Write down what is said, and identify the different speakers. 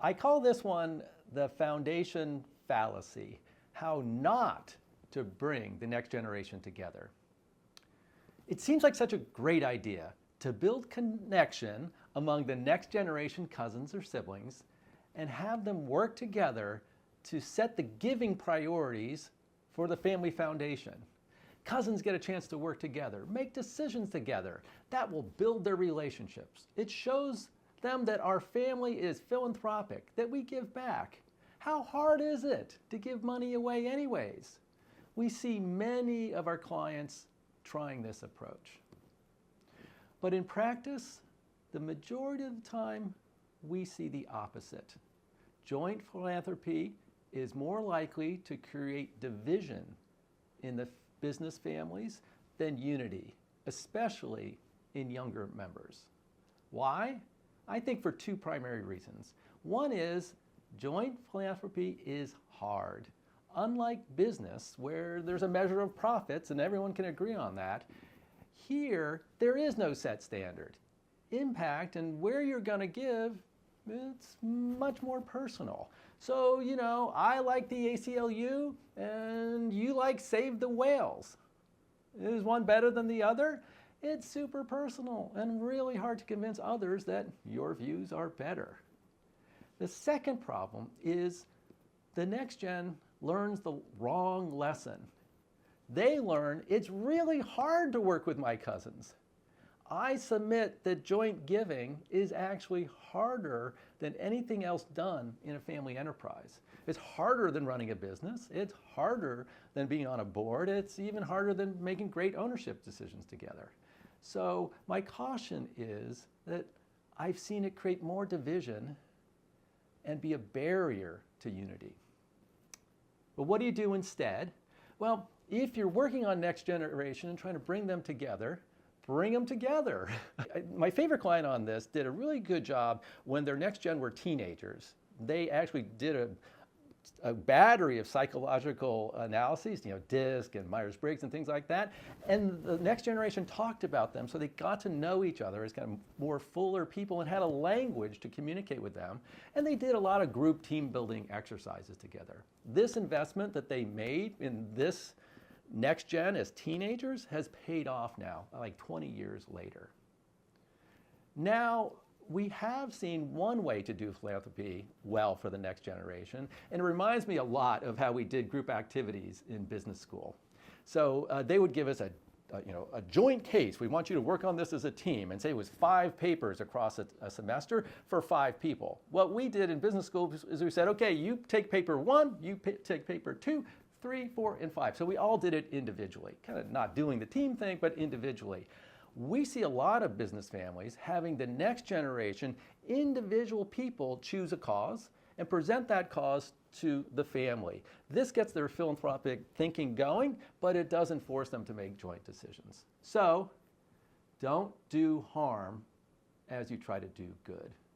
Speaker 1: I call this one the Foundation Fallacy, how not to bring the next generation together. It seems like such a great idea to build connection among the next generation cousins or siblings and have them work together to set the giving priorities for the family foundation. Cousins get a chance to work together, make decisions together. That will build their relationships. It shows them that our family is philanthropic, that we give back. How hard is it to give money away anyways? We see many of our clients trying this approach. But in practice, the majority of the time, we see the opposite. Joint philanthropy is more likely to create division in the business families than unity, especially in younger members. Why? I think for two primary reasons. One is joint philanthropy is hard. Unlike business, where there's a measure of profits and everyone can agree on that, here there is no set standard. Impact and where you're going to give, it's much more personal. So, I like the ACLU and you like Save the Whales. Is one better than the other? It's super personal and really hard to convince others that your views are better. The second problem is the next gen learns the wrong lesson. They learn it's really hard to work with my cousins. I submit that joint giving is actually harder than anything else done in a family enterprise. It's harder than running a business. It's harder than being on a board. It's even harder than making great ownership decisions together. So my caution is that I've seen it create more division and be a barrier to unity. But what do you do instead? Well, if you're working on next generation and trying to bring them together, bring them together. My favorite client on this did a really good job when their next gen were teenagers. They actually did a battery of psychological analyses, DISC and Myers-Briggs and things like that. And the next generation talked about them, so they got to know each other as kind of more fuller people and had a language to communicate with them. And they did a lot of group team building exercises together. This investment that they made in this next gen as teenagers has paid off now, like 20 years later. Now, we have seen one way to do philanthropy well for the next generation, and it reminds me a lot of how we did group activities in business school. So they would give us a joint case. We want you to work on this as a team, and say it was 5 papers across a semester for 5 people. What we did in business school is we said, okay, you take paper 1, you take paper 2, 3, 4, and 5. So we all did it individually, kind of not doing the team thing, but individually. We see a lot of business families having the next generation, individual people choose a cause and present that cause to the family. This gets their philanthropic thinking going, but it doesn't force them to make joint decisions. So don't do harm as you try to do good.